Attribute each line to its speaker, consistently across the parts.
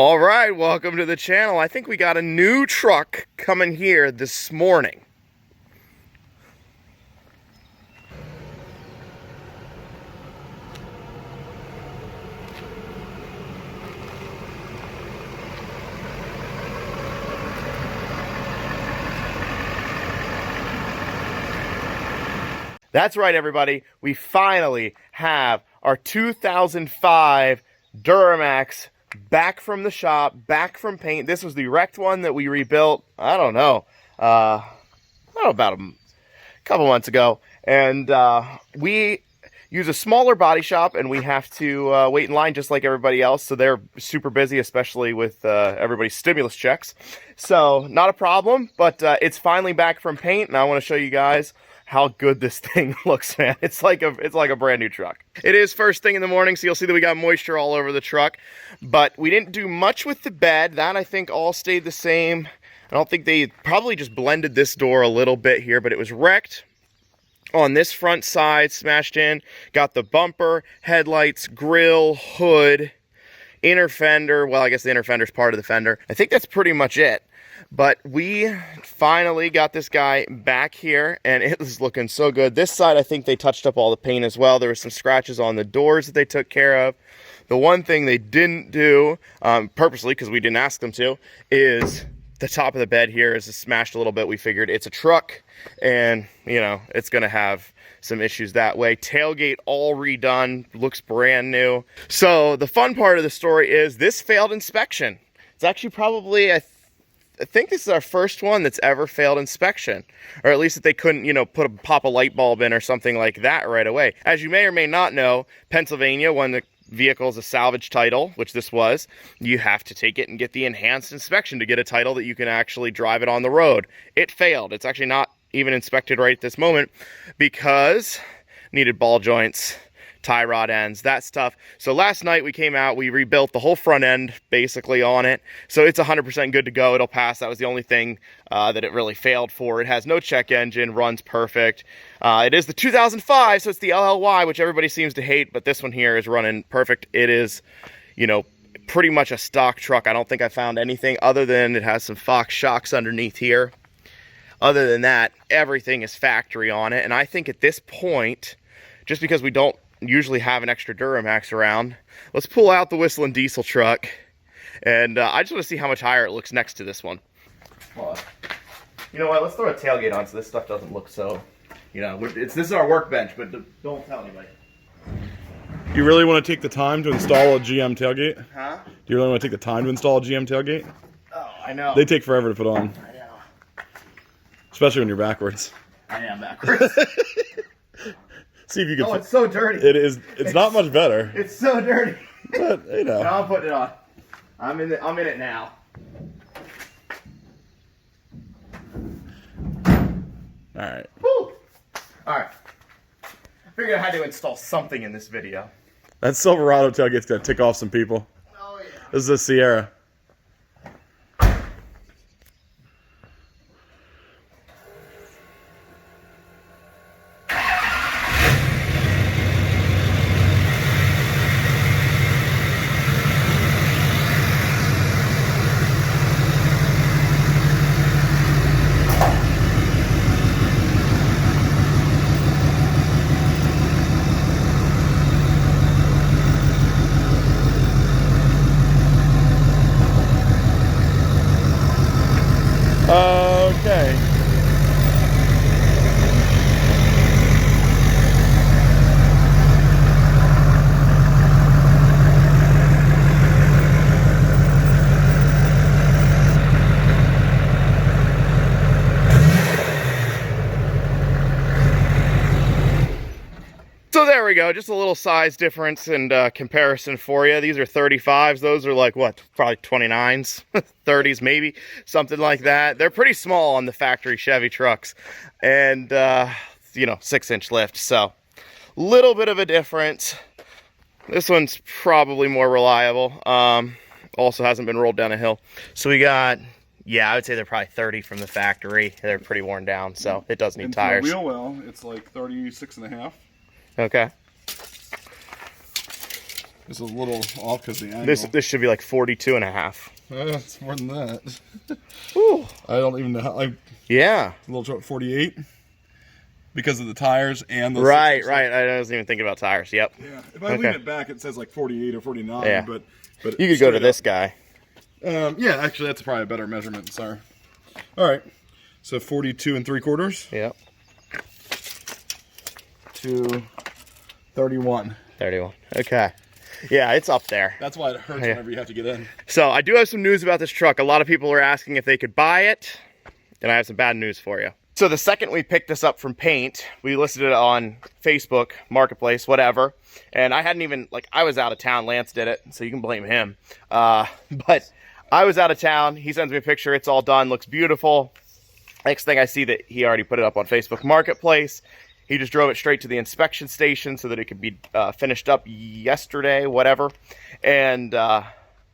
Speaker 1: All right, welcome to the channel. I think we got a new truck coming here this morning. That's right, everybody. We finally have our 2005 Duramax back from the shop, back from paint. This was the wrecked one that we rebuilt, I don't know, about a couple months ago. And we use a smaller body shop, and we have to wait in line just like everybody else. So they're super busy, especially with everybody's stimulus checks. So not a problem, but it's finally back from paint, and I want to show you guys how good this thing looks, man. It's like a brand new truck. It is first thing in the morning, so you'll see that we got moisture all over the truck, but we didn't do much with the bed. That, I think, all stayed the same. I don't think they probably just blended this door a little bit here, but it was wrecked on this front side, smashed in. Got the bumper, headlights, grill, hood, inner fender. Well, I guess the inner fender's part of the fender. I think that's pretty much it. But we finally got this guy back here, and it was looking so good. This side, I think they touched up all the paint as well. There were some scratches on the doors that they took care of. The one thing they didn't do, purposely, because we didn't ask them to, is the top of the bed here is smashed a little bit. We figured it's a truck, and, you know, it's going to have some issues that way. Tailgate all redone, looks brand new. So the fun part of the story is this failed inspection. It's actually probably, I think this is our first one that's ever failed inspection, or at least that they couldn't, you know, pop a light bulb in or something like that right away. As you may or may not know, Pennsylvania, when the vehicle is a salvage title, which this was, you have to take it and get the enhanced inspection to get a title that you can actually drive it on the road. It failed. It's actually not even inspected right at this moment because needed ball joints, tie rod ends, that stuff. So last night we came out, we rebuilt the whole front end basically on it. So it's 100% good to go. It'll pass. That was the only thing that it really failed for. It has no check engine, runs perfect. It is the 2005, so it's the LLY, which everybody seems to hate, but this one here is running perfect. It is, you know, pretty much a stock truck. I don't think I found anything other than it has some Fox shocks underneath here. Other than that, everything is factory on it. And I think at this point, just because we don't usually have an extra Duramax around, let's pull out the whistling diesel truck, and I just want to see how much higher it looks next to this one. Well, you know what, let's throw a tailgate on so this stuff doesn't look so, you know, this is our workbench, but don't tell anybody.
Speaker 2: You really want to take the time to install a GM tailgate?
Speaker 1: Huh?
Speaker 2: Do you really want to take the time to install a GM tailgate?
Speaker 1: Oh, I know.
Speaker 2: They take forever to put on.
Speaker 1: I know.
Speaker 2: Especially when you're backwards.
Speaker 1: I am backwards.
Speaker 2: See if you can.
Speaker 1: Oh, it's so dirty.
Speaker 2: It is. It's not much better.
Speaker 1: It's so dirty.
Speaker 2: But you know.
Speaker 1: Now I'm putting it on. I'm in it now.
Speaker 2: All right.
Speaker 1: Woo! All right. I figured I had to install something in this video.
Speaker 2: That Silverado tailgate's gonna tick off some people.
Speaker 1: Oh yeah.
Speaker 2: This is a Sierra. Okay.
Speaker 1: So there we go, just a little size difference and comparison for you. These are 35s, those are like, what, probably 29s, 30s maybe, something like that. They're pretty small on the factory Chevy trucks, and, you know, 6-inch lift, so little bit of a difference. This one's probably more reliable, also hasn't been rolled down a hill. So we got, yeah, I would say they're probably 30 from the factory. They're pretty worn down, so it does need
Speaker 2: and
Speaker 1: tires.
Speaker 2: For the wheel well, it's like 36 and a half.
Speaker 1: Okay.
Speaker 2: This is a little off because the angle.
Speaker 1: This should be like 42 and a half.
Speaker 2: It's more than that.
Speaker 1: Ooh.
Speaker 2: I don't even know how.
Speaker 1: Yeah.
Speaker 2: A little short, 48. Because of the tires and the...
Speaker 1: Right. I wasn't even thinking about tires. Yep.
Speaker 2: Yeah. If I lean it back, it says like 48 or 49.
Speaker 1: Yeah.
Speaker 2: But
Speaker 1: you could go to this guy.
Speaker 2: Yeah, actually, that's probably a better measurement. Sorry. All right. So 42 3/4.
Speaker 1: Yep.
Speaker 2: To 31.
Speaker 1: 31. Okay. Yeah, it's up there.
Speaker 2: That's why it hurts whenever you have to get in.
Speaker 1: So I do have some news about this truck. A lot of people are asking if they could buy it, and I have some bad news for you. So the second we picked this up from paint, we listed it on Facebook, Marketplace, whatever. And I hadn't even, like, I was out of town. Lance did it, so you can blame him. But I was out of town. He sends me a picture. It's all done. Looks beautiful. Next thing I see that he already put it up on Facebook Marketplace. He just drove it straight to the inspection station so that it could be finished up yesterday, whatever. And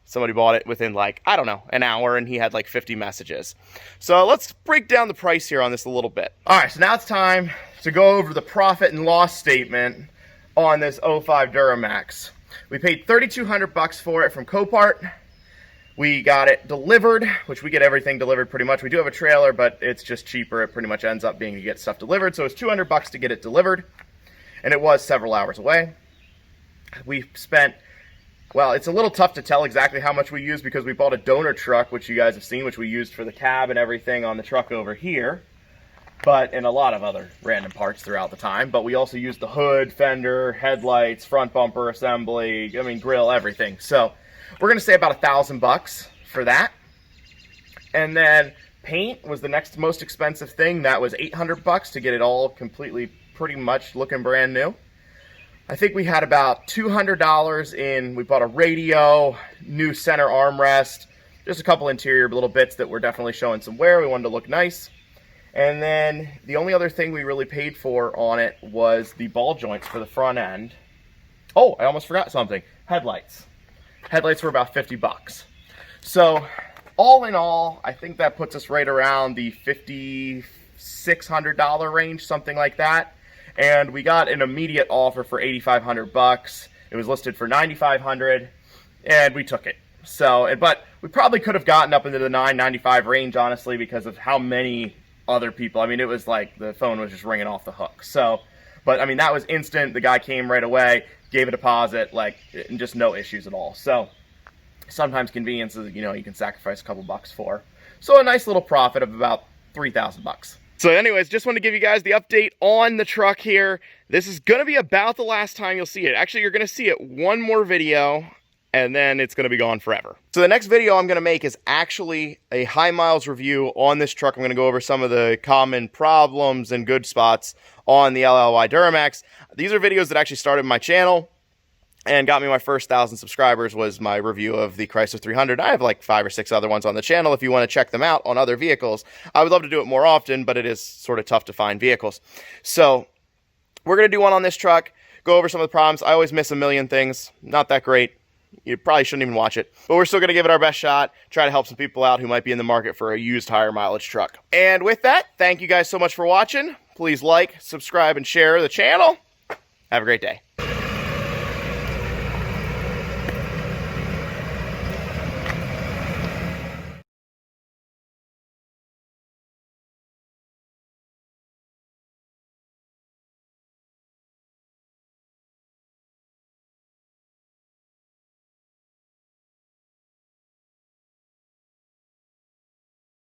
Speaker 1: somebody bought it within, like, I don't know, an hour, and he had like 50 messages. So let's break down the price here on this a little bit. All right, so now it's time to go over the profit and loss statement on this 05 Duramax. We paid $3,200 for it from Copart. We got it delivered, which we get everything delivered pretty much. We do have a trailer, but it's just cheaper. It pretty much ends up being to get stuff delivered. So it's $200 to get it delivered, and it was several hours away. We spent, well, it's a little tough to tell exactly how much we used because we bought a donor truck, which you guys have seen, which we used for the cab and everything on the truck over here, but in a lot of other random parts throughout the time. But we also used the hood, fender, headlights, front bumper assembly, I mean, grill, everything. So we're going to say about $1,000 for that. And then paint was the next most expensive thing. That was $800 to get it all completely pretty much looking brand new. I think we had about $200 in, we bought a radio, new center armrest, just a couple interior little bits that were definitely showing some wear. We wanted to look nice. And then the only other thing we really paid for on it was the ball joints for the front end. Oh, I almost forgot something. Headlights. Headlights were about $50. So all in all, I think that puts us right around the $5,600 range, something like that. And we got an immediate offer for $8,500. It was listed for $9,500, and we took it. So, but we probably could have gotten up into the $995 range, honestly, because of how many other people. I mean, it was like the phone was just ringing off the hook. So, but I mean, that was instant. The guy came right away, gave a deposit, like, and just no issues at all. So sometimes convenience is, you know, you can sacrifice a couple bucks for. So a nice little profit of about $3,000. So anyways, just wanted to give you guys the update on the truck here. This is going to be about the last time you'll see it. Actually, you're going to see it one more video, and then it's going to be gone forever. So the next video I'm going to make is actually a high miles review on this truck. I'm going to go over some of the common problems and good spots on the LLY Duramax. These are videos that actually started my channel and got me my first 1,000 subscribers, was my review of the Chrysler 300. I have like 5 or 6 other ones on the channel if you want to check them out on other vehicles. I would love to do it more often, but it is sort of tough to find vehicles. So we're going to do one on this truck, go over some of the problems. I always miss a million things. Not that great. You probably shouldn't even watch it. But we're still going to give it our best shot, try to help some people out who might be in the market for a used higher mileage truck. And with that, thank you guys so much for watching. Please like, subscribe, and share the channel. Have a great day.